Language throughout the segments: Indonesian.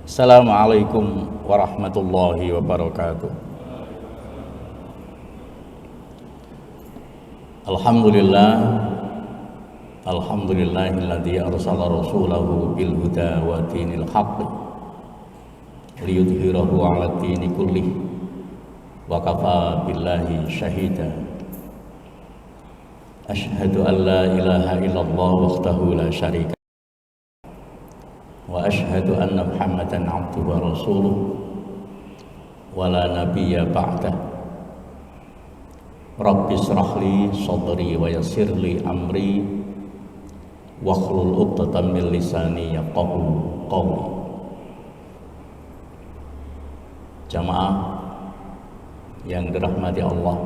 Assalamualaikum warahmatullahi wabarakatuh. Alhamdulillahilladzi arsala rasulahu bil huda wa dinil haqq liyudhhirahu 'ala dini kullih wa kafa billahi syahida. Asyhadu an la ilaha illallah wahdahu la syarika wa asyhadu anna Muhammadan 'abduhu wa rasuluh wa la nabiyya ba'dah. Rabbi shrah li sadri wa yassir li amri wahlul 'uqdatam min lisani yafqahu qawli. Jamaah yang dirahmati Allah,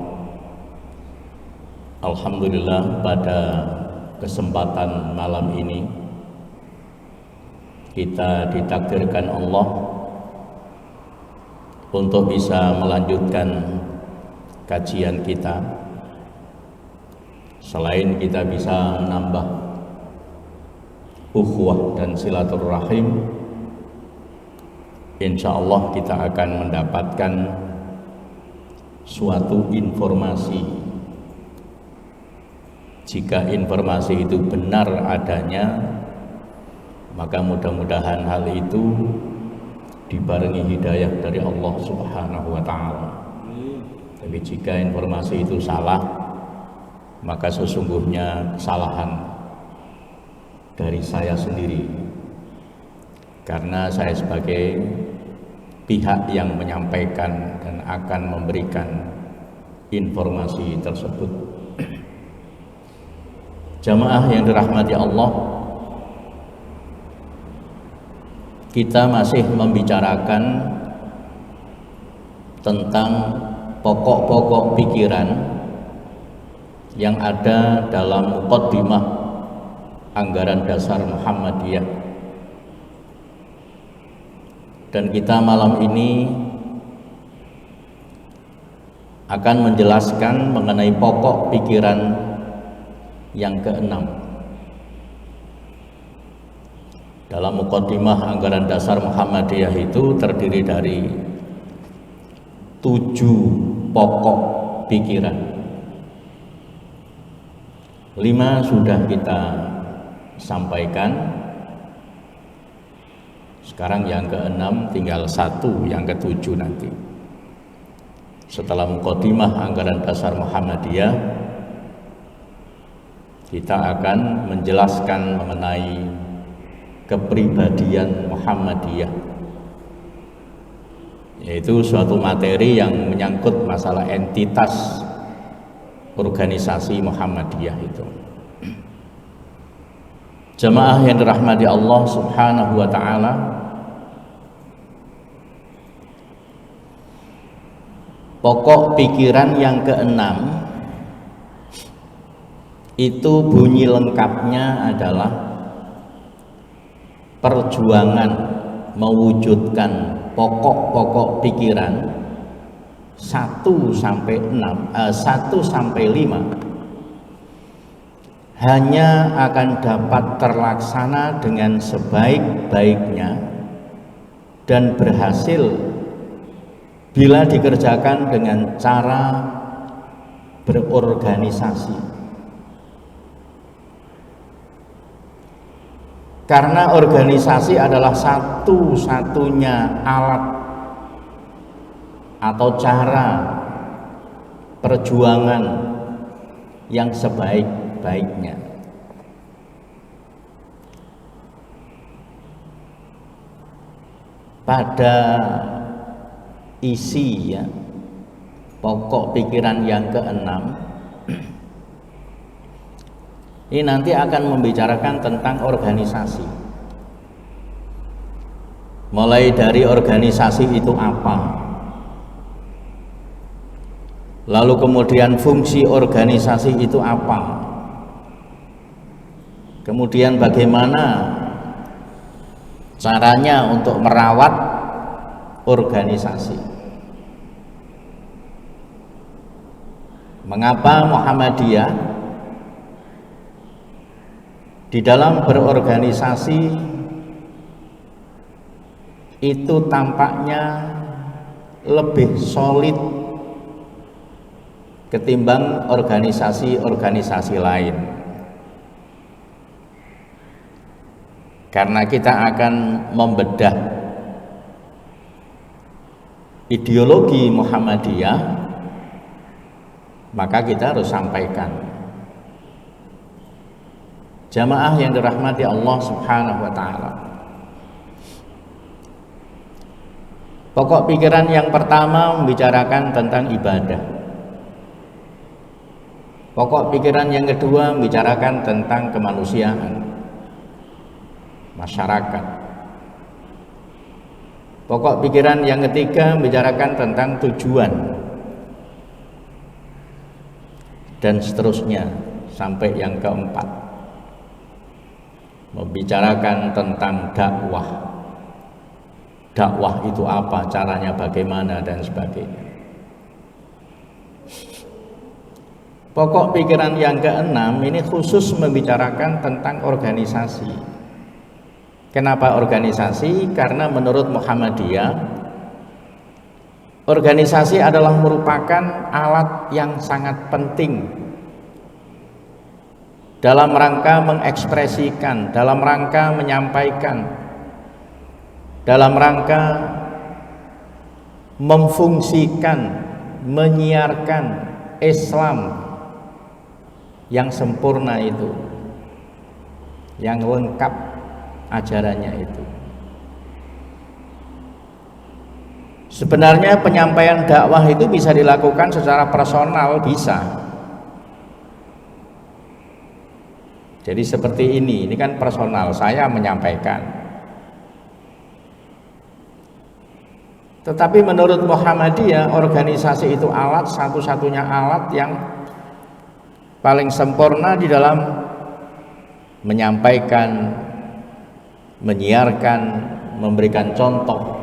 alhamdulillah pada kesempatan malam ini kita ditakdirkan Allah untuk bisa melanjutkan kajian kita. Selain kita bisa menambah ukhuwah dan silaturahim, insya Allah kita akan mendapatkan suatu informasi. Jika informasi itu benar adanya, maka mudah-mudahan hal itu dibarengi hidayah dari Allah Subhanahu wa ta'ala. Tapi jika informasi itu salah, maka sesungguhnya kesalahan dari saya sendiri, karena saya sebagai pihak yang menyampaikan dan akan memberikan informasi tersebut. Jamaah yang dirahmati Allah, kita masih membicarakan tentang pokok-pokok pikiran yang ada dalam muqaddimah anggaran dasar Muhammadiyah. Dan kita malam ini akan menjelaskan mengenai pokok pikiran yang keenam. Dalam muqaddimah anggaran dasar Muhammadiyah itu terdiri dari 7 pokok pikiran. 5 sudah kita sampaikan. Sekarang yang ke-6 tinggal 1, yang ke-7 nanti. Setelah muqaddimah anggaran dasar Muhammadiyah, kita akan menjelaskan mengenai kepribadian Muhammadiyah, yaitu suatu materi yang menyangkut masalah entitas organisasi Muhammadiyah itu. Jamaah yang dirahmati Allah Subhanahu wa ta'ala, pokok pikiran yang keenam itu bunyi lengkapnya adalah perjuangan mewujudkan pokok-pokok pikiran 1 sampai 5 hanya akan dapat terlaksana dengan sebaik-baiknya dan berhasil bila dikerjakan dengan cara berorganisasi. Karena organisasi adalah satu-satunya alat atau cara perjuangan yang sebaik-baiknya. Pada isi pokok pikiran yang keenam ini nanti akan membicarakan tentang organisasi. Mulai dari organisasi itu apa, lalu kemudian fungsi organisasi itu apa, Kemudian bagaimana caranya untuk merawat organisasi. Mengapa Muhammadiyah di dalam berorganisasi itu tampaknya lebih solid ketimbang organisasi-organisasi lain? Karena kita akan membedah ideologi Muhammadiyah, maka kita harus sampaikan. Jamaah yang dirahmati Allah Subhanahu wa taala. Pokok pikiran yang pertama membicarakan tentang ibadah. Pokok pikiran yang kedua membicarakan tentang kemanusiaan, masyarakat. Pokok pikiran yang ketiga membicarakan tentang tujuan, dan seterusnya sampai yang keempat membicarakan tentang dakwah. Dakwah itu apa, caranya bagaimana, dan sebagainya. Pokok pikiran yang keenam ini khusus membicarakan tentang organisasi. Kenapa organisasi? Karena menurut Muhammadiyah, organisasi adalah merupakan alat yang sangat penting dalam rangka mengekspresikan, dalam rangka menyampaikan, dalam rangka memfungsikan, menyiarkan Islam yang sempurna itu, yang lengkap ajarannya itu. Sebenarnya penyampaian dakwah itu bisa dilakukan secara personal, bisa. Jadi seperti ini kan personal, saya menyampaikan. Tetapi menurut Muhammadiyah, organisasi itu alat, satu-satunya alat yang paling sempurna di dalam menyampaikan, menyiarkan, memberikan contoh,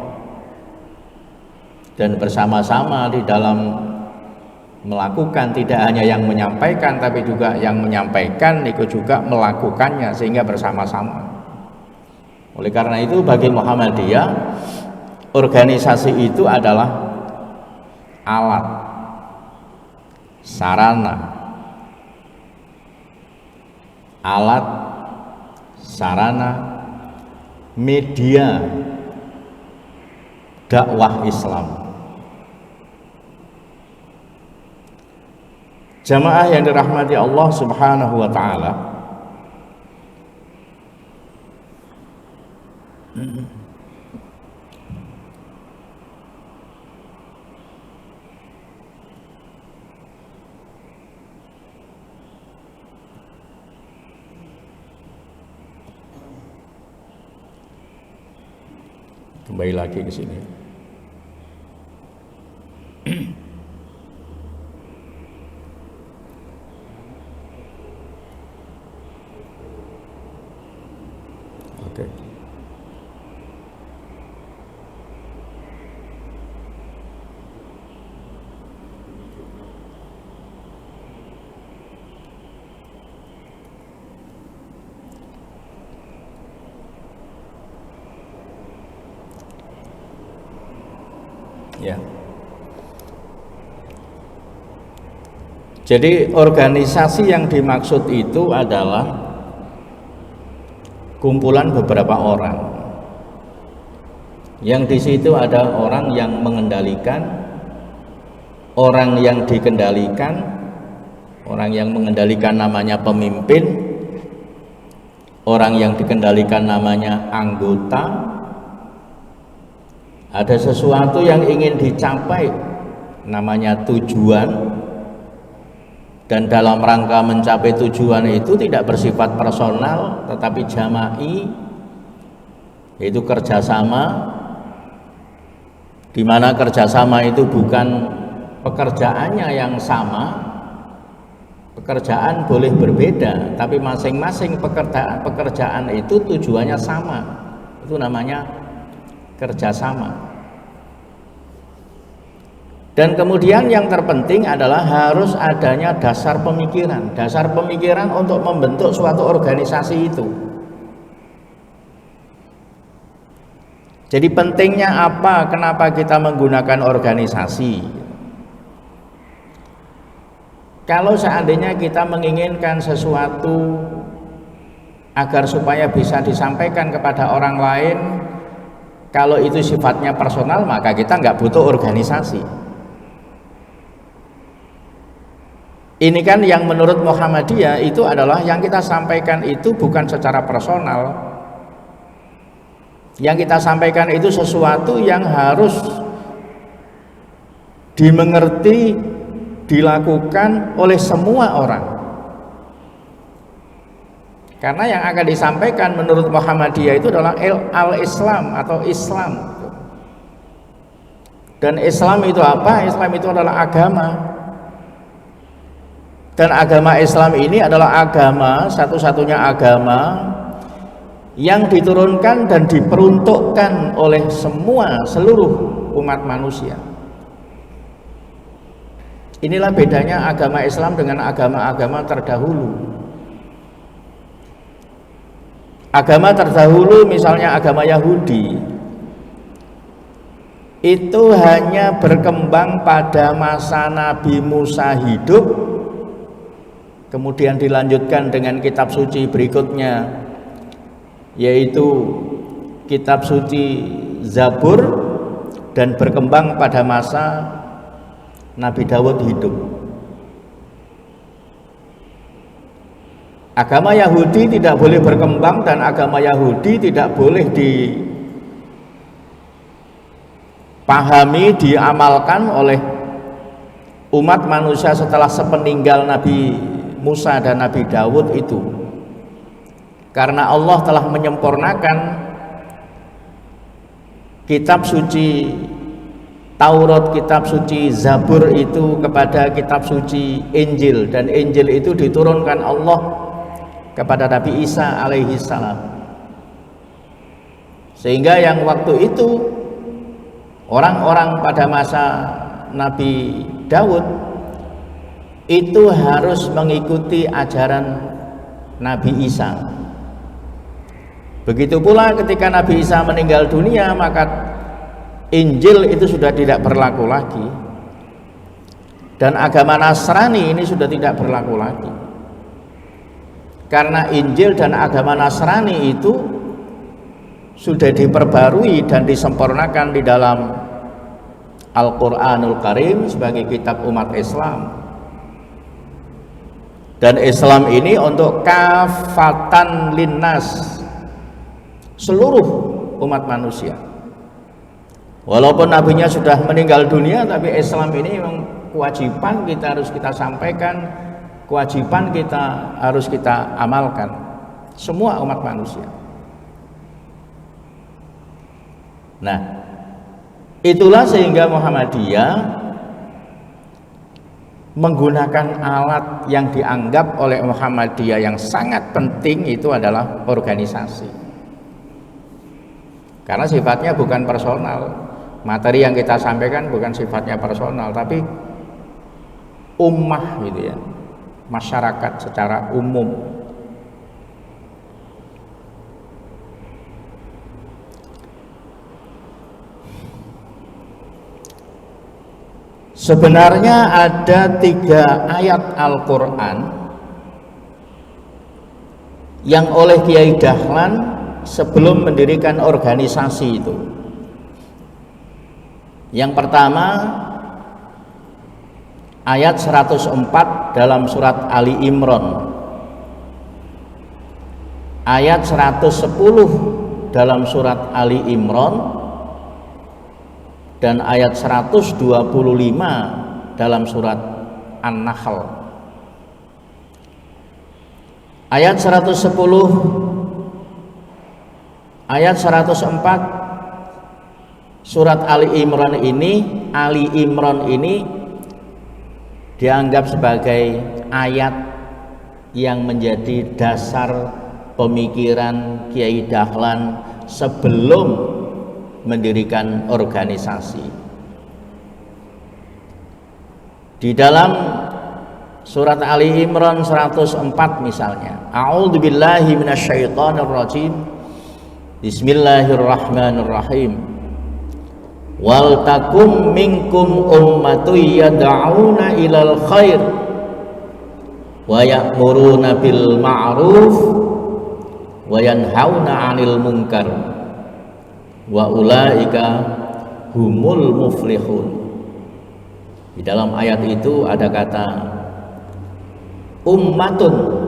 dan bersama-sama di dalam melakukan, tidak hanya yang menyampaikan tapi juga yang menyampaikan ikut juga melakukannya sehingga bersama-sama. Oleh karena itu bagi Muhammadiyah, organisasi itu adalah alat, sarana, media dakwah Islam. Jamaah yang dirahmati Allah Subhanahu wa taala, kembali lagi ke sini. Oke. Ya. Jadi organisasi yang dimaksud itu adalah kumpulan beberapa orang. Yang di situ ada orang yang mengendalikan, orang yang dikendalikan, orang yang mengendalikan namanya pemimpin, orang yang dikendalikan namanya anggota. Ada sesuatu yang ingin dicapai, namanya tujuan, dan dalam rangka mencapai tujuan itu tidak bersifat personal tetapi jama'i, yaitu kerjasama, di mana kerjasama itu bukan pekerjaannya yang sama, Pekerjaan boleh berbeda, tapi masing-masing pekerjaan itu tujuannya sama. Itu namanya kerjasama. Dan kemudian yang terpenting adalah harus adanya dasar pemikiran. Dasar pemikiran untuk membentuk suatu organisasi itu. Jadi pentingnya apa? Kenapa kita menggunakan organisasi? Kalau seandainya kita menginginkan sesuatu agar supaya bisa disampaikan kepada orang lain, kalau itu sifatnya personal, maka kita nggak butuh organisasi. Ini kan yang menurut Muhammadiyah itu adalah yang kita sampaikan itu bukan secara personal. Yang kita sampaikan itu sesuatu yang harus dimengerti, dilakukan oleh semua orang. Karena yang akan disampaikan menurut Muhammadiyah itu adalah al-Islam atau Islam. Dan Islam itu apa? Islam itu adalah agama. Dan agama Islam ini adalah agama, satu-satunya agama yang diturunkan dan diperuntukkan oleh seluruh umat manusia. Inilah bedanya agama Islam dengan agama-agama terdahulu. Agama terdahulu misalnya agama Yahudi itu hanya berkembang pada masa Nabi Musa hidup, kemudian dilanjutkan dengan kitab suci berikutnya, yaitu kitab suci Zabur, dan berkembang pada masa Nabi Dawud hidup. Agama Yahudi tidak boleh berkembang dan agama Yahudi tidak boleh dipahami, diamalkan oleh umat manusia setelah sepeninggal Nabi Musa dan Nabi Dawud itu. Karena Allah telah menyempurnakan kitab suci Taurat, kitab suci Zabur itu kepada kitab suci Injil, dan Injil itu diturunkan Allah kepada Nabi Isa alaihi salam. Sehingga yang waktu itu orang-orang pada masa Nabi Daud itu harus mengikuti ajaran Nabi Isa. Begitu pula ketika Nabi Isa meninggal dunia, maka Injil itu sudah tidak berlaku lagi, dan agama Nasrani ini sudah tidak berlaku lagi. Karena Injil dan agama Nasrani itu sudah diperbarui dan disempurnakan di dalam Al-Quranul Karim sebagai kitab umat Islam. Dan Islam ini untuk kafatan linnas, seluruh umat manusia. Walaupun nabinya sudah meninggal dunia, tapi Islam ini memang kewajiban harus kita sampaikan, kewajiban kita harus kita amalkan, semua umat manusia. Nah, itulah sehingga Muhammadiyah menggunakan alat yang dianggap oleh Muhammadiyah yang sangat penting, itu adalah organisasi. Karena sifatnya bukan personal. Materi yang kita sampaikan bukan sifatnya personal, tapi ummah gitu ya, masyarakat secara umum. Sebenarnya ada 3 ayat Al-Quran yang oleh Kiai Dahlan sebelum mendirikan organisasi itu. Yang pertama ayat 104 dalam surat Ali Imran, ayat 110 dalam surat Ali Imran, dan ayat 125 dalam surat An-Nahl. Ayat 110, ayat 104 surat Ali Imran ini dianggap sebagai ayat yang menjadi dasar pemikiran Kiai Dahlan sebelum mendirikan organisasi. Di dalam surat Ali Imran 104 misalnya, A'udzubillahi minasyaitonirrajim. Bismillahirrahmanirrahim. Wal takum minkum ummatun yad'una ilal khair wa ya'muruna bil ma'ruf wa yanhauna 'anil munkar wa ulaika humul muflihun. Di dalam ayat itu ada kata ummatun.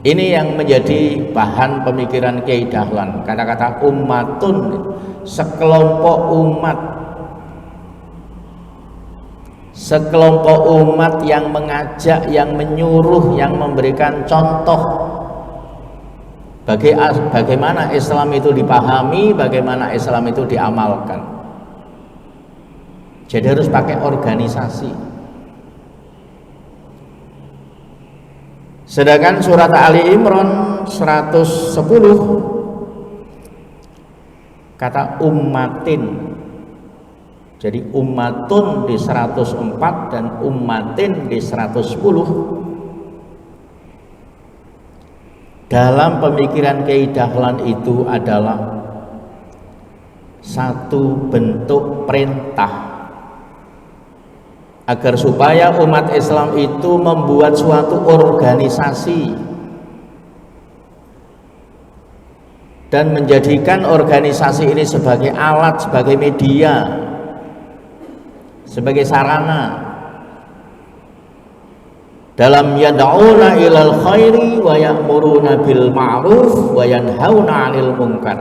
Ini yang menjadi bahan pemikiran Kiai Dahlan. Kata-kata ummatun, sekelompok umat. Sekelompok umat yang mengajak, yang menyuruh, yang memberikan contoh bagaimana Islam itu dipahami, bagaimana Islam itu diamalkan. Jadi harus pakai organisasi. Sedangkan surat Ali Imran 110 kata ummatin. Jadi ummatun di 104 dan ummatin di 110. Dalam pemikiran Kiai Dahlan itu adalah satu bentuk perintah agar supaya umat Islam itu membuat suatu organisasi dan menjadikan organisasi ini sebagai alat, sebagai media, sebagai sarana dalam yad'una ilal khairi wa ya'muruna bil ma'ruf wa yanhauna 'anil munkar,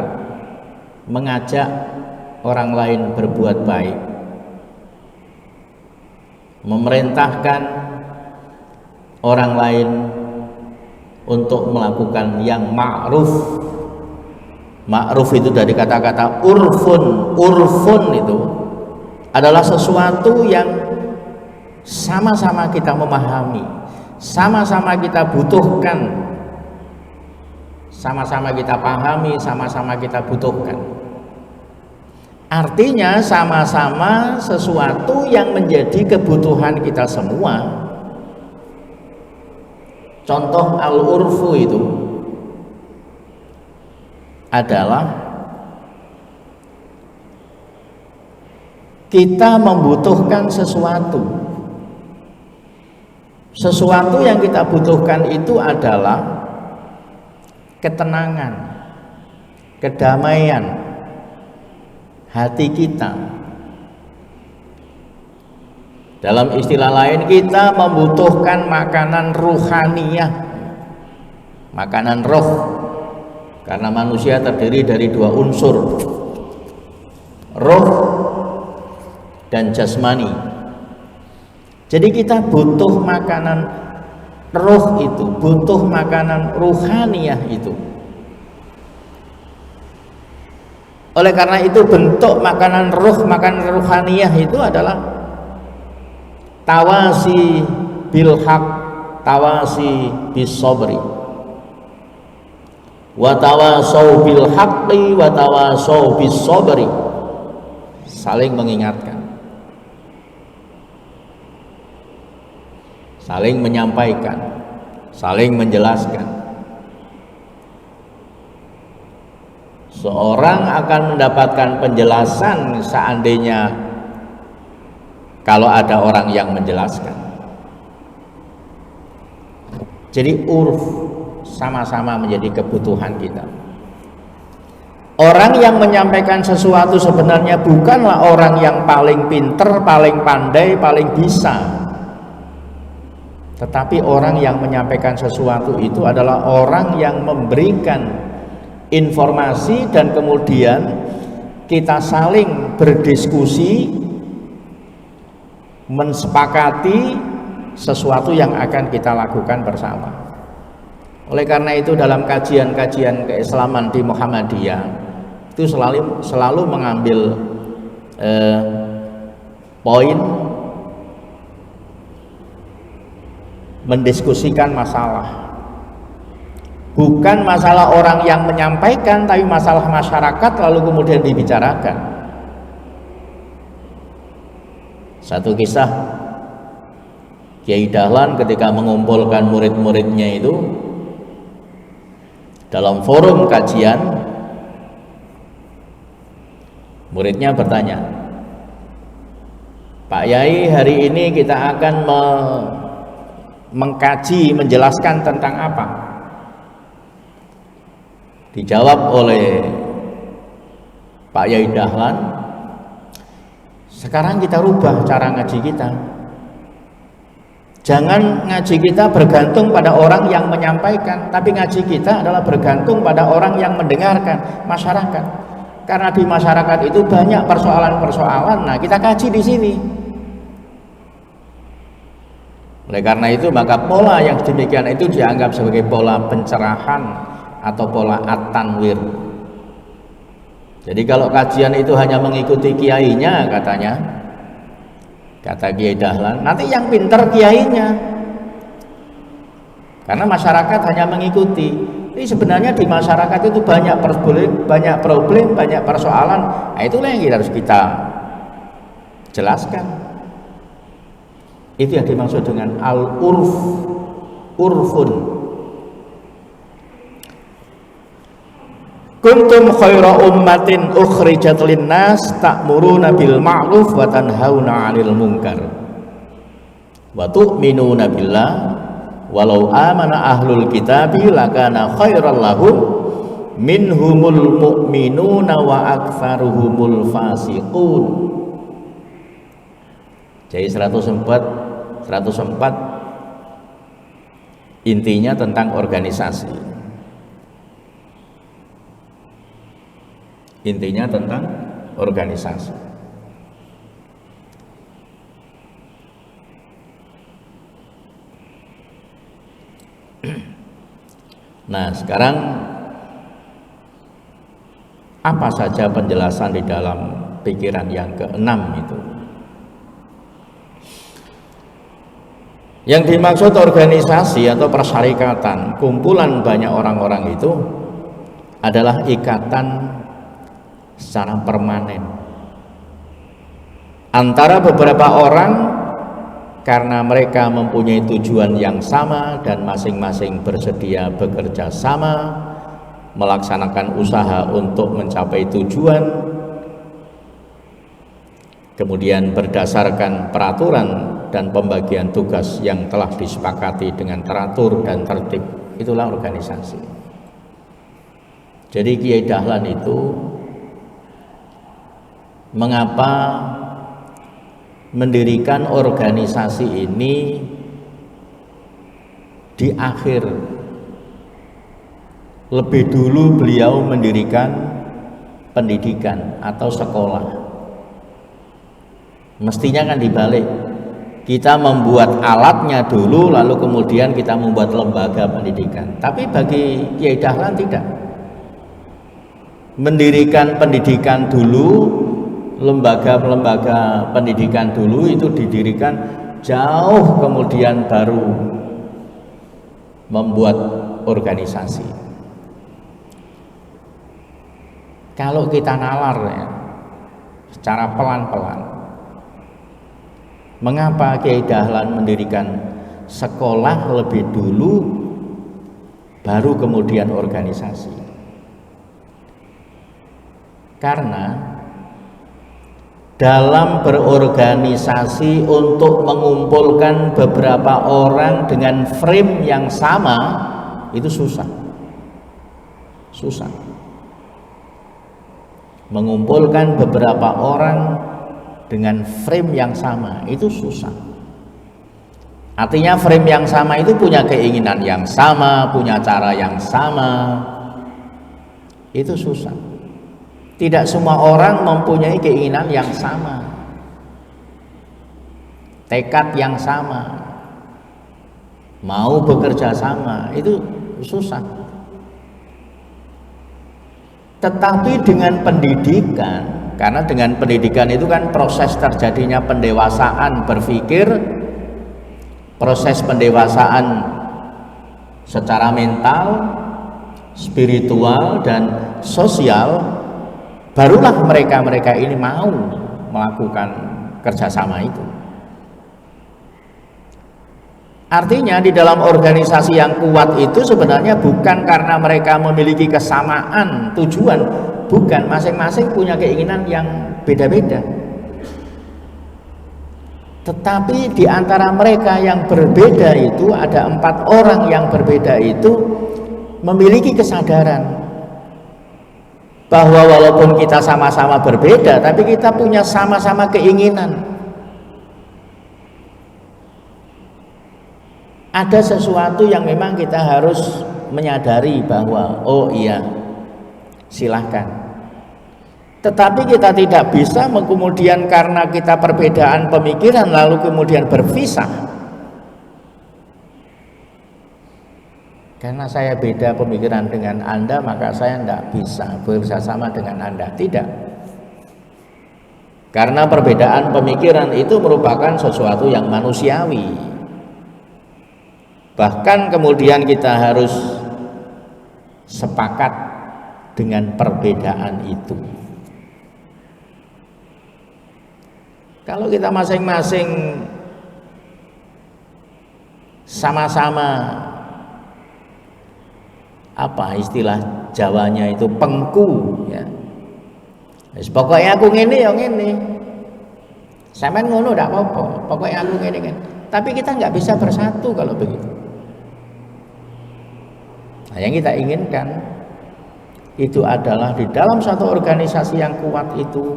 mengajak orang lain berbuat baik, memerintahkan orang lain untuk melakukan yang ma'ruf. Ma'ruf itu dari kata-kata urfun. Urfun itu adalah sesuatu yang sama-sama kita memahami, sama-sama kita butuhkan, sama-sama kita pahami, sama-sama kita butuhkan. Artinya sama-sama sesuatu yang menjadi kebutuhan kita semua. Contoh al-urfu itu adalah kita membutuhkan sesuatu. Sesuatu yang kita butuhkan itu adalah ketenangan, kedamaian hati kita. Dalam istilah lain, kita membutuhkan makanan ruhaniyah, makanan roh, karena manusia terdiri dari dua unsur, roh dan jasmani. Jadi kita butuh makanan roh itu, butuh makanan ruhaniyah itu. Oleh karena itu bentuk makanan ruh, makanan ruhaniyah itu adalah tawasi bil haq, tawasi bis sabri, wa tawasau bil haqqi wa tawasau bis sabri, saling mengingatkan, saling menyampaikan, saling menjelaskan. Seorang akan mendapatkan penjelasan seandainya kalau ada orang yang menjelaskan. Jadi urf sama-sama menjadi kebutuhan kita. Orang yang menyampaikan sesuatu sebenarnya bukanlah orang yang paling pinter, paling pandai, paling bisa. Tetapi orang yang menyampaikan sesuatu itu adalah orang yang memberikan informasi dan kemudian kita saling berdiskusi, mensepakati sesuatu yang akan kita lakukan bersama. Oleh karena itu dalam kajian-kajian keislaman di Muhammadiyah itu selalu mengambil poin mendiskusikan masalah. Bukan masalah orang yang menyampaikan, tapi masalah masyarakat lalu kemudian dibicarakan. Satu kisah, Kiai Dahlan ketika mengumpulkan murid-muridnya itu dalam forum kajian, muridnya bertanya, Pak Yai, hari ini kita akan mengkaji, menjelaskan tentang apa? Dijawab oleh Pak Yai Dahlan, sekarang kita rubah cara ngaji kita. Jangan ngaji kita bergantung pada orang yang menyampaikan, tapi ngaji kita adalah bergantung pada orang yang mendengarkan, masyarakat. Karena di masyarakat itu banyak persoalan-persoalan. Nah, kita kaji di sini. Oleh karena itu, maka pola yang demikian itu dianggap sebagai pola pencerahan atau pola at-tanwir. Jadi kalau kajian itu hanya mengikuti kiainya, kata Kiai Dahlan, nanti yang pinter kiainya, karena masyarakat hanya mengikuti. Ini sebenarnya di masyarakat itu banyak problem, banyak persoalan. Nah, itulah yang harus kita jelaskan. Itu yang dimaksud dengan urfun. Kuntum khaira ummatin ukhrijat linnas ta'muruna bil ma'ruf wa tanhauna 'anil munkar wa tu'minuna billah walau amana ahlul kitabi lakana khairal lahum minhumul mu'minuna wa aktsaruhumul fasiqun. Jadi 104 intinya tentang organisasi. Intinya tentang organisasi. Nah, sekarang apa saja penjelasan di dalam pikiran yang keenam itu? Yang dimaksud organisasi atau persyarikatan, kumpulan banyak orang-orang itu adalah ikatan secara permanen antara beberapa orang karena mereka mempunyai tujuan yang sama dan masing-masing bersedia bekerja sama melaksanakan usaha untuk mencapai tujuan, kemudian berdasarkan peraturan dan pembagian tugas yang telah disepakati dengan teratur dan tertib. Itulah organisasi. Jadi Kiai Dahlan itu mengapa mendirikan organisasi ini di akhir? Lebih dulu beliau mendirikan pendidikan atau sekolah. Mestinya kan dibalik, kita membuat alatnya dulu lalu kemudian kita membuat lembaga pendidikan. Tapi bagi Kiai Dahlan tidak, mendirikan pendidikan dulu, lembaga-lembaga pendidikan dulu itu didirikan, jauh kemudian baru membuat organisasi. Kalau kita nalar ya, secara pelan-pelan, mengapa Kiai Dahlan mendirikan sekolah lebih dulu baru kemudian organisasi? Karena dalam berorganisasi untuk mengumpulkan beberapa orang dengan frame yang sama itu susah. Mengumpulkan beberapa orang dengan frame yang sama itu susah. Artinya frame yang sama itu punya keinginan yang sama, punya cara yang sama. Itu susah. Tidak semua orang mempunyai keinginan yang sama, tekad yang sama, mau bekerja sama, itu susah. Tetapi dengan pendidikan, karena dengan pendidikan itu kan proses terjadinya pendewasaan berpikir, proses pendewasaan secara mental, spiritual, dan sosial, barulah mereka ini mau melakukan kerjasama itu. Artinya di dalam organisasi yang kuat itu sebenarnya bukan karena mereka memiliki kesamaan tujuan, bukan, masing-masing punya keinginan yang beda-beda. Tetapi di antara mereka yang berbeda itu ada 4 orang yang berbeda itu memiliki kesadaran bahwa walaupun kita sama-sama berbeda, tapi kita punya sama-sama keinginan. Ada sesuatu yang memang kita harus menyadari bahwa oh iya, silahkan. Tetapi kita tidak bisa kemudian karena kita perbedaan pemikiran lalu kemudian berpisah. Karena saya beda pemikiran dengan Anda, maka saya tidak bisa bersama dengan Anda. Tidak. Karena perbedaan pemikiran itu merupakan sesuatu yang manusiawi. Bahkan kemudian kita harus sepakat dengan perbedaan itu. Kalau kita masing-masing sama-sama apa istilah Jawanya itu pengku ya. Pokoknya aku ngene ya ngene. Sampeyan ngono ndak apa-apa. Pokoknya aku ngene kan. Tapi kita nggak bisa bersatu kalau begitu. Nah, yang kita inginkan itu adalah di dalam satu organisasi yang kuat itu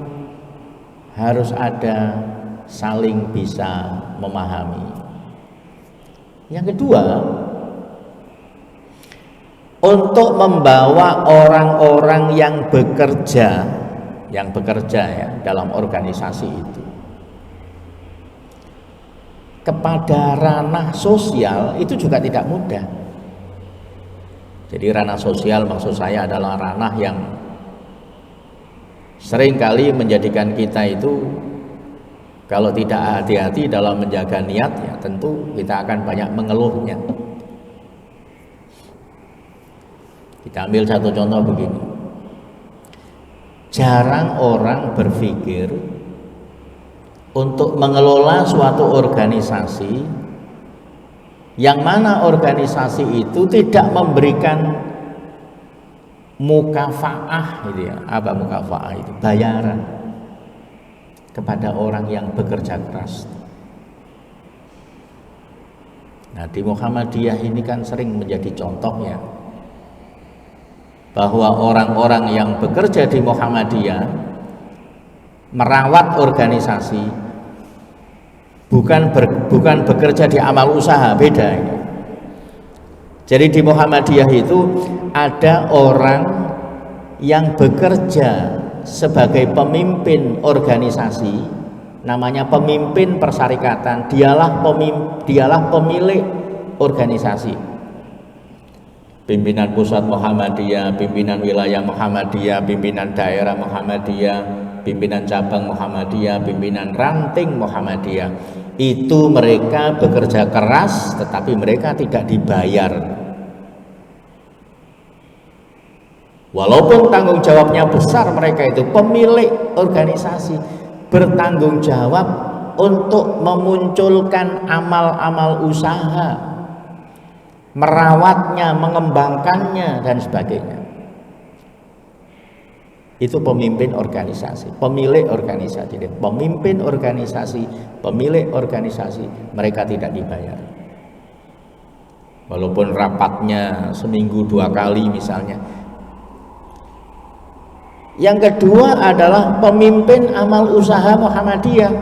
harus ada saling bisa memahami. Yang kedua, untuk membawa orang-orang yang bekerja ya dalam organisasi itu kepada ranah sosial itu juga tidak mudah. Jadi ranah sosial maksud saya adalah ranah yang seringkali menjadikan kita itu kalau tidak hati-hati dalam menjaga niat ya tentu kita akan banyak mengeluhnya. Kita ambil satu contoh begini. Jarang orang berpikir untuk mengelola suatu organisasi yang mana organisasi itu tidak memberikan mukafaah gitu ya. Apa mukafaah itu? Bayaran kepada orang yang bekerja keras. Nah, di Muhammadiyah ini kan sering menjadi contohnya bahwa orang-orang yang bekerja di Muhammadiyah merawat organisasi bukan bekerja di amal usaha, beda. Jadi di Muhammadiyah itu ada orang yang bekerja sebagai pemimpin organisasi, namanya pemimpin persyarikatan. Dialah pemilik organisasi. Pimpinan pusat Muhammadiyah, pimpinan wilayah Muhammadiyah, pimpinan daerah Muhammadiyah, pimpinan cabang Muhammadiyah, pimpinan ranting Muhammadiyah. Itu mereka bekerja keras tetapi mereka tidak dibayar. Walaupun tanggung jawabnya besar, mereka itu pemilik organisasi, bertanggung jawab untuk memunculkan amal-amal usaha, merawatnya, mengembangkannya dan sebagainya. Itu pemimpin organisasi, pemilik organisasi, pemimpin organisasi, pemilik organisasi, mereka tidak dibayar. Walaupun rapatnya seminggu 2 kali misalnya. Yang kedua adalah pemimpin amal usaha Muhammadiyah.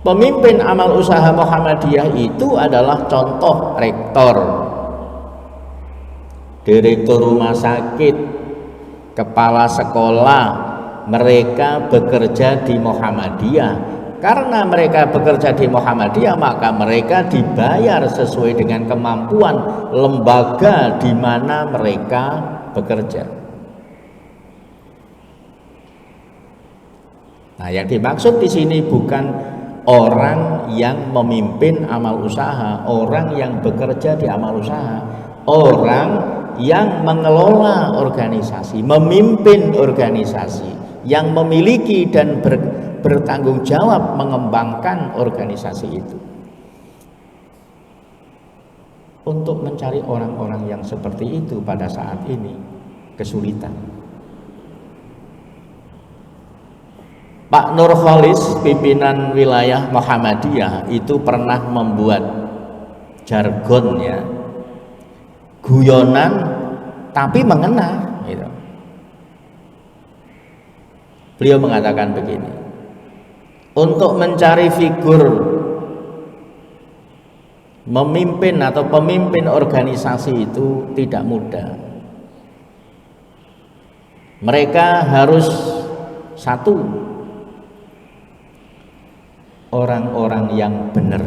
Pemimpin amal usaha Muhammadiyah itu adalah contoh rektor, direktur rumah sakit, kepala sekolah. Mereka bekerja di Muhammadiyah. Karena mereka bekerja di Muhammadiyah, maka mereka dibayar sesuai dengan kemampuan lembaga di mana mereka bekerja. Nah, yang dimaksud di sini bukan orang yang memimpin amal usaha, orang yang bekerja di amal usaha, orang yang mengelola organisasi, memimpin organisasi, yang memiliki dan bertanggung jawab mengembangkan organisasi itu. Untuk mencari orang-orang yang seperti itu pada saat ini kesulitan. Pak Nurholis, pimpinan wilayah Muhammadiyah, itu pernah membuat jargonnya guyonan tapi mengena gitu. Beliau mengatakan begini, untuk mencari figur memimpin atau pemimpin organisasi itu tidak mudah. Mereka harus satu, orang-orang yang benar.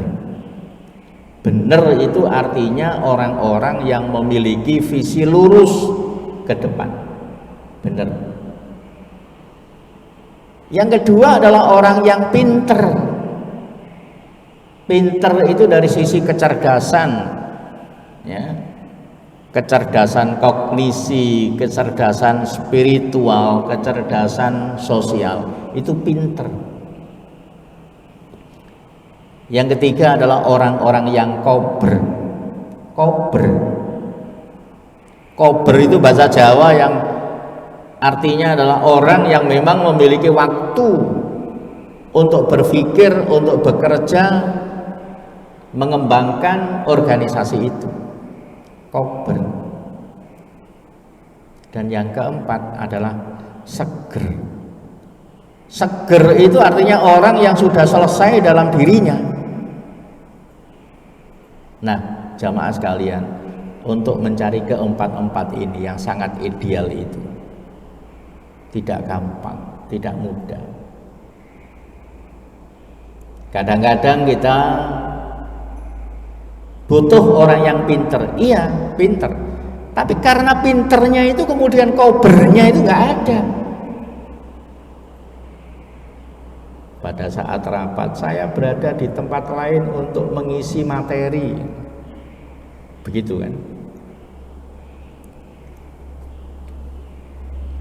Benar itu artinya orang-orang yang memiliki visi lurus ke depan. Benar. Yang kedua adalah orang yang pinter. Pinter itu dari sisi kecerdasan, ya, kecerdasan kognisi, kecerdasan spiritual, kecerdasan sosial, itu pinter. Yang ketiga adalah orang-orang yang kober. Kober itu bahasa Jawa yang artinya adalah orang yang memang memiliki waktu untuk berpikir, untuk bekerja, mengembangkan organisasi itu. Kober. Dan yang keempat adalah seger. Seger itu artinya orang yang sudah selesai dalam dirinya. Nah, jamaah sekalian, untuk mencari keempat-empat ini yang sangat ideal itu tidak gampang, tidak mudah. Kadang-kadang kita butuh orang yang pinter, iya pinter, tapi karena pinternya itu kemudian kobernya itu nggak ada. Pada saat rapat saya berada di tempat lain untuk mengisi materi, begitu kan?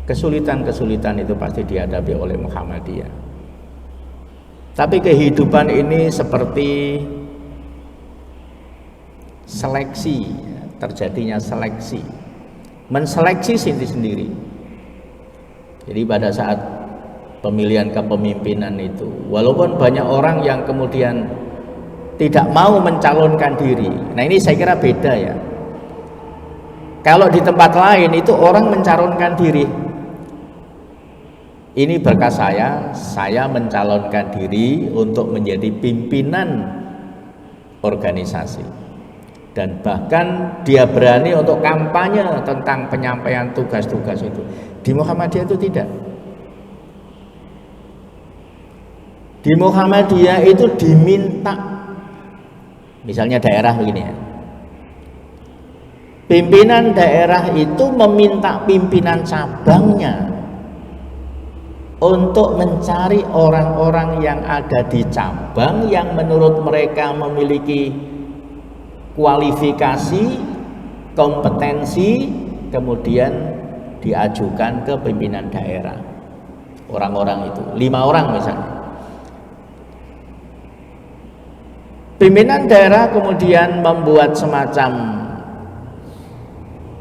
Kesulitan-kesulitan itu pasti dihadapi oleh Muhammadiyah. Tapi kehidupan ini seperti seleksi, terjadinya seleksi, menseleksi sendiri. Jadi pada saat pemilihan kepemimpinan itu, walaupun banyak orang yang kemudian tidak mau mencalonkan diri, nah ini saya kira beda ya. Kalau di tempat lain itu orang mencalonkan diri, ini berkas saya mencalonkan diri untuk menjadi pimpinan organisasi. Dan bahkan dia berani untuk kampanye tentang penyampaian tugas-tugas itu. Di Muhammadiyah itu tidak. Di Muhammadiyah itu diminta, misalnya daerah begini ya, pimpinan daerah itu meminta pimpinan cabangnya untuk mencari orang-orang yang ada di cabang yang menurut mereka memiliki kualifikasi, kompetensi, kemudian diajukan ke pimpinan daerah. Orang-orang itu 5 orang misalnya. Pimpinan daerah kemudian membuat semacam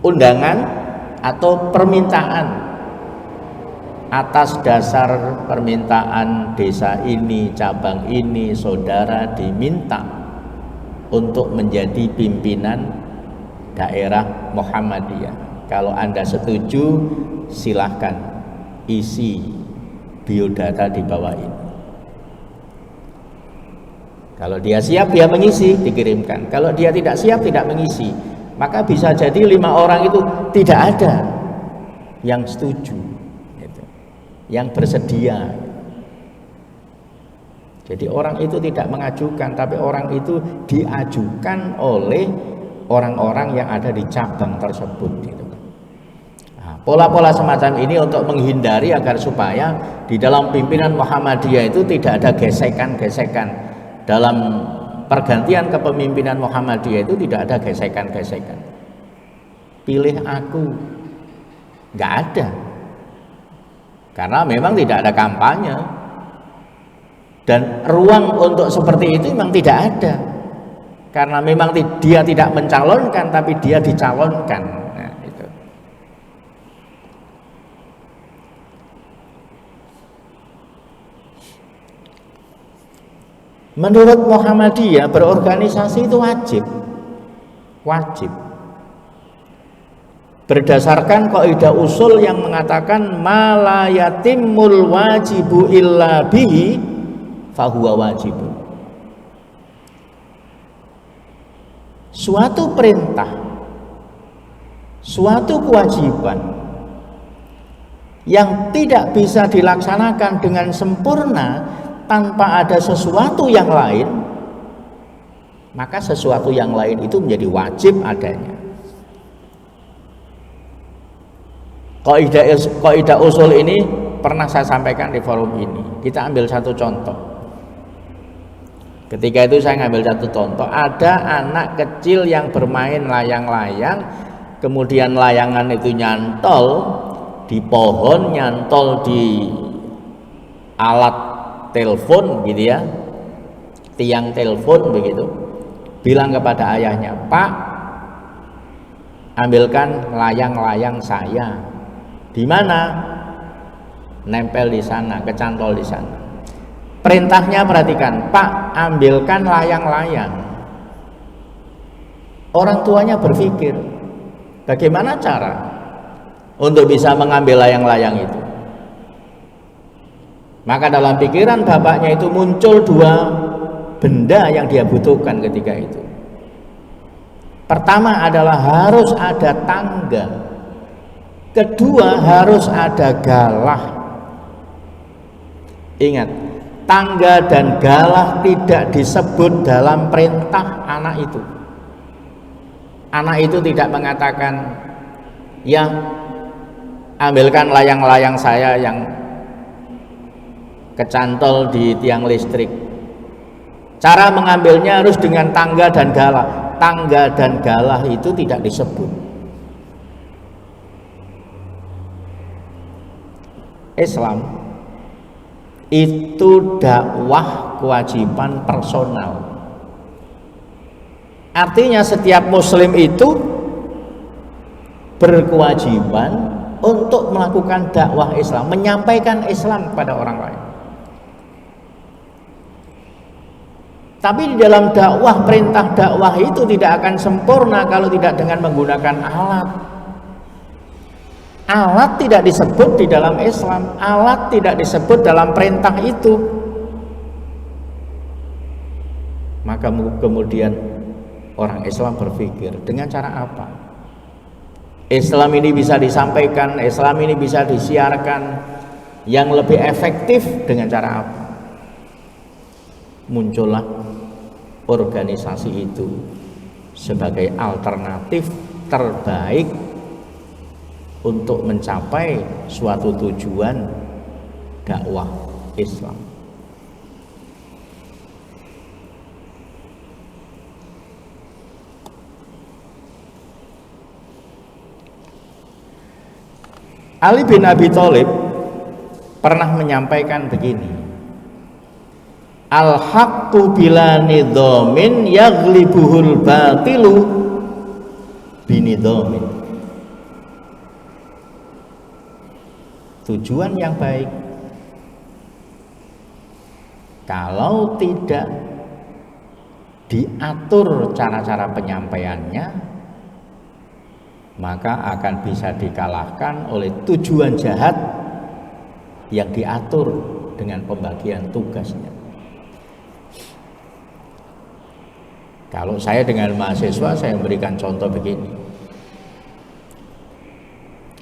undangan atau permintaan. Atas dasar permintaan desa ini, cabang ini, saudara diminta untuk menjadi pimpinan daerah Muhammadiyah. Kalau Anda setuju, silahkan isi biodata di bawah ini. Kalau dia siap, dia mengisi, dikirimkan. Kalau dia tidak siap, tidak mengisi, maka bisa jadi 5 orang itu tidak ada yang setuju, yang bersedia. Jadi orang itu tidak mengajukan, tapi orang itu diajukan oleh orang-orang yang ada di cabang tersebut. Nah, pola-pola semacam ini untuk menghindari agar supaya di dalam pimpinan Muhammadiyah itu tidak ada gesekan-gesekan dalam pergantian kepemimpinan Muhammadiyah itu tidak ada gesekan-gesekan. Pilih aku, nggak ada, karena memang tidak ada kampanye dan ruang untuk seperti itu memang tidak ada, karena memang dia tidak mencalonkan tapi dia dicalonkan. Nah, itu. Menurut Muhammadiyah berorganisasi itu wajib berdasarkan kaidah usul yang mengatakan malayatimul wajibu illa bihi fahuwa wajibun. Suatu perintah, suatu kewajiban yang tidak bisa dilaksanakan dengan sempurna tanpa ada sesuatu yang lain, maka sesuatu yang lain itu menjadi wajib adanya. Kaidah usul ini pernah saya sampaikan di forum ini. Kita ambil satu contoh. Ketika itu saya ngambil satu contoh, ada anak kecil yang bermain layang-layang, kemudian layangan itu nyantol di pohon, nyantol di alat telepon gitu ya, tiang telepon begitu. Bilang kepada ayahnya, "Pak, ambilkan layang-layang saya." Di mana? Nempel di sana, kecantol di sana. Perintahnya perhatikan, "Pak, ambilkan layang-layang." Orang tuanya berpikir, bagaimana cara untuk bisa mengambil layang-layang itu? Maka dalam pikiran bapaknya itu muncul dua benda yang dia butuhkan ketika itu. Pertama adalah harus ada tangga. Kedua harus ada galah. Ingat, tangga dan galah tidak disebut dalam perintah anak itu. Anak itu tidak mengatakan, "Ya, ambilkan layang-layang saya yang kecantol di tiang listrik." Cara mengambilnya harus dengan tangga dan galah. Tangga dan galah itu tidak disebut. Islam itu dakwah kewajiban personal. Artinya setiap muslim itu berkewajiban untuk melakukan dakwah Islam, menyampaikan Islam kepada orang lain. Tapi di dalam dakwah, perintah dakwah itu tidak akan sempurna kalau tidak dengan menggunakan alat. Alat tidak disebut di dalam Islam, alat tidak disebut dalam perintah itu. Maka kemudian orang Islam berpikir, dengan cara apa Islam ini bisa disampaikan, Islam ini bisa disiarkan yang lebih efektif, dengan cara apa? Muncullah organisasi itu sebagai alternatif terbaik untuk mencapai suatu tujuan dakwah Islam. Ali bin Abi Thalib pernah menyampaikan begini, "Al-haqqu bila nidhamin yaghlibuhul batilu binidhamin." Tujuan yang baik kalau tidak diatur cara-cara penyampaiannya, maka akan bisa dikalahkan oleh tujuan jahat yang diatur dengan pembagian tugasnya. Kalau saya dengan mahasiswa, saya memberikan contoh begini.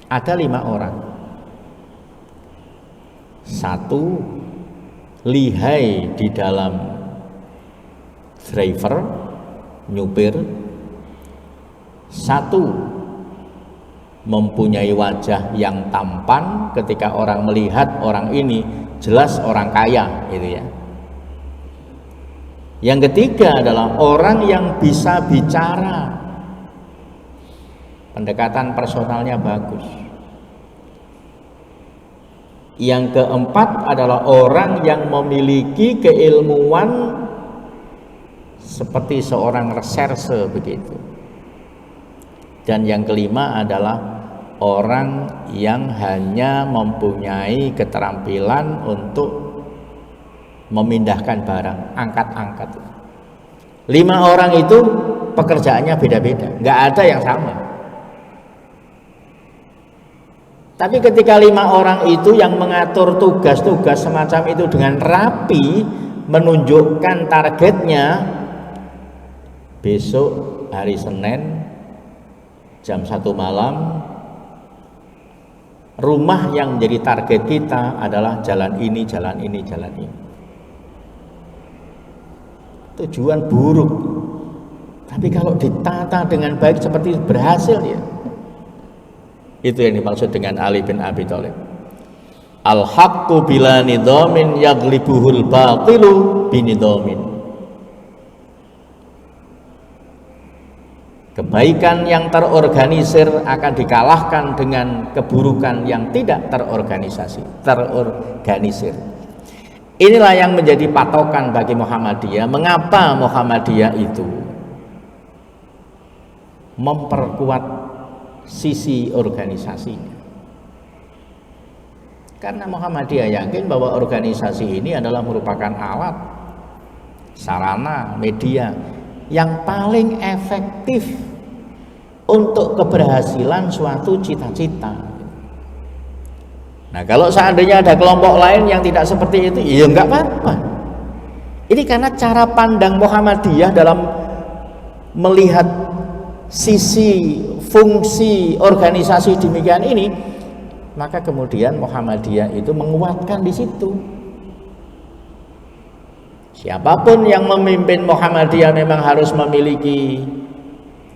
Ada 5 orang. 1 lihai di dalam driver, nyupir. 1 mempunyai wajah yang tampan, ketika orang melihat orang ini jelas orang kaya gitu ya. Yang ketiga adalah orang yang bisa bicara, pendekatan personalnya bagus. Yang keempat adalah orang yang memiliki keilmuan seperti seorang reserse begitu. Dan yang kelima adalah orang yang hanya mempunyai keterampilan untuk memindahkan barang, angkat-angkat. 5 orang itu pekerjaannya beda-beda, nggak ada yang sama. Tapi ketika 5 orang itu yang mengatur tugas-tugas semacam itu dengan rapi, menunjukkan targetnya, besok hari Senin jam 1 malam rumah yang menjadi target kita adalah jalan ini, jalan ini, jalan ini. Tujuan buruk, tapi kalau ditata dengan baik seperti itu berhasil ya. Itu yang dimaksud dengan Ali bin Abi Thalib. Al-haqqu bila nidhamin yaglibuhul batilu binidhamin. Kebaikan yang terorganisir akan dikalahkan dengan keburukan yang tidak terorganisir. Inilah yang menjadi patokan bagi Muhammadiyah. Mengapa Muhammadiyah itu memperkuat sisi organisasinya? Karena Muhammadiyah yakin bahwa organisasi ini adalah merupakan alat, sarana, media yang paling efektif untuk keberhasilan suatu cita-cita. Nah, kalau seandainya ada kelompok lain yang tidak seperti itu, ya enggak apa-apa. Ini karena cara pandang Muhammadiyah dalam melihat sisi fungsi organisasi demikian ini, maka kemudian Muhammadiyah itu menguatkan di situ. Siapapun yang memimpin Muhammadiyah memang harus memiliki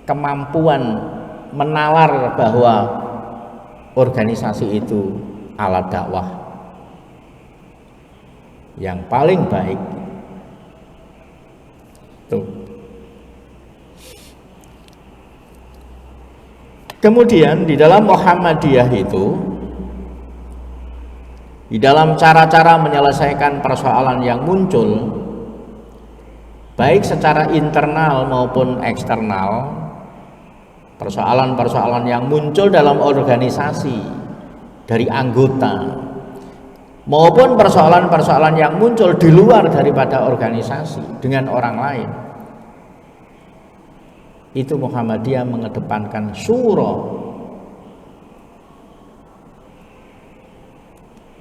kemampuan menalar bahwa organisasi itu alat dakwah yang paling baik. Tuh. Kemudian di dalam Muhammadiyah itu, di dalam cara-cara menyelesaikan persoalan yang muncul baik secara internal maupun eksternal, persoalan-persoalan yang muncul dalam organisasi dari anggota maupun persoalan-persoalan yang muncul di luar daripada organisasi dengan orang lain, itu Muhammadiyah mengedepankan syura,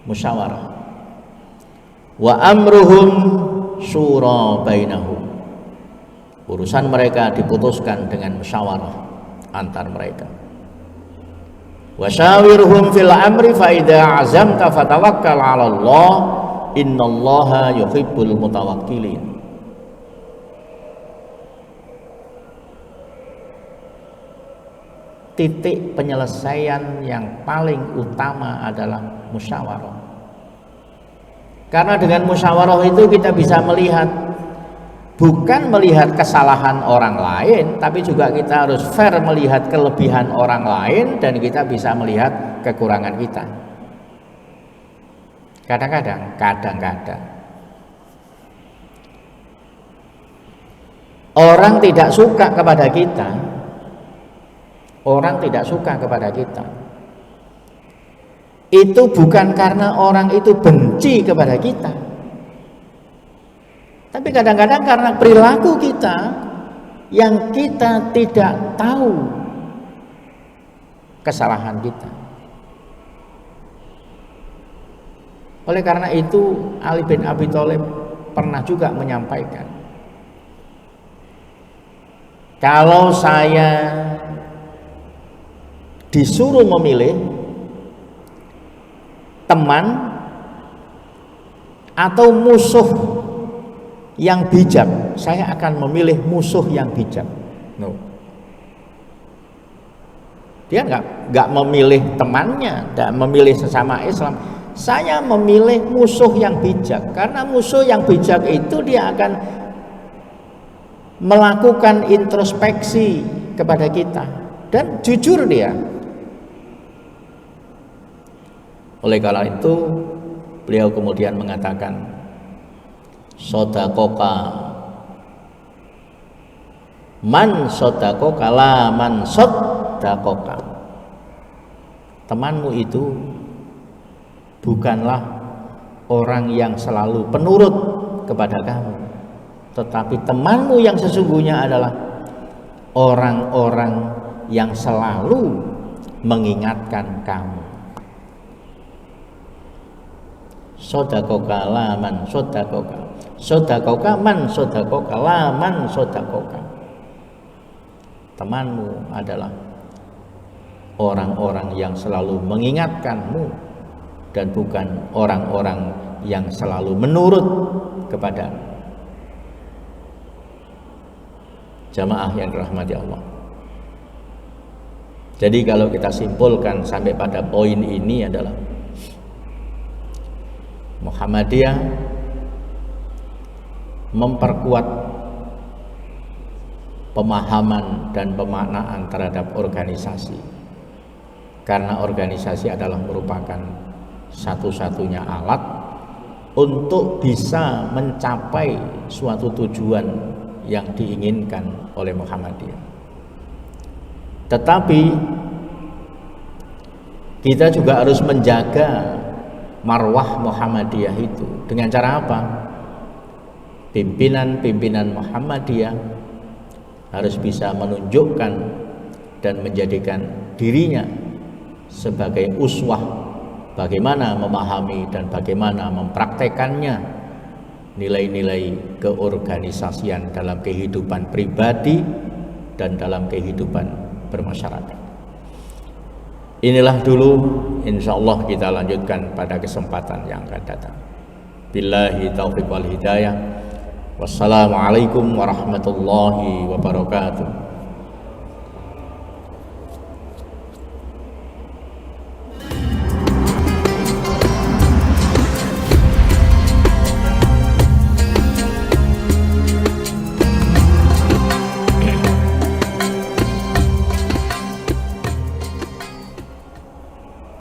musyawarah. Wa amruhum syura bainahum. Urusan mereka diputuskan dengan musyawarah antar mereka. Wasyawirhum fil amri fa idza azamta fatawakkal 'ala Allah innallaha yuhibbul mutawakkilin. Titik penyelesaian yang paling utama adalah musyawarah. Karena dengan musyawarah itu kita bisa melihat, bukan melihat kesalahan orang lain, tapi juga kita harus fair melihat kelebihan orang lain, dan kita bisa melihat kekurangan kita. Kadang-kadang orang tidak suka kepada kita, itu bukan karena orang itu benci kepada kita, tapi kadang-kadang karena perilaku kita yang kita tidak tahu kesalahan kita. Oleh karena itu Ali bin Abi Thalib pernah juga menyampaikan, kalau saya disuruh memilih teman atau musuh yang bijak, saya akan memilih musuh yang bijak. No. Dia nggak memilih temannya, nggak memilih sesama Islam. Saya memilih musuh yang bijak, karena musuh yang bijak itu dia akan melakukan introspeksi kepada kita dan jujur dia. Oleh karena itu beliau kemudian mengatakan, sodakoka man sodakoka la man sodakoka. Temanmu itu bukanlah orang yang selalu penurut kepada kamu, tetapi temanmu yang sesungguhnya adalah orang-orang yang selalu mengingatkan kamu. Sodakoka la man sodakoka, sodakoka man sodakoka la man sodakoka. Temanmu adalah orang-orang yang selalu mengingatkanmu dan bukan orang-orang yang selalu menurut kepadamu. Jamaah yang dirahmati Allah. Jadi kalau kita simpulkan sampai pada poin ini adalah Muhammadiyah memperkuat pemahaman dan pemaknaan terhadap organisasi, karena organisasi adalah merupakan satu-satunya alat untuk bisa mencapai suatu tujuan yang diinginkan oleh Muhammadiyah. Tetapi kita juga harus menjaga marwah Muhammadiyah itu. Dengan cara apa? Pimpinan-pimpinan Muhammadiyah harus bisa menunjukkan dan menjadikan dirinya sebagai uswah bagaimana memahami dan bagaimana mempraktekannya nilai-nilai keorganisasian dalam kehidupan pribadi dan dalam kehidupan bermasyarakat. Inilah dulu, insyaallah kita lanjutkan pada kesempatan yang akan datang. Billahi taufiq wal hidayah. Wassalamualaikum warahmatullahi wabarakatuh.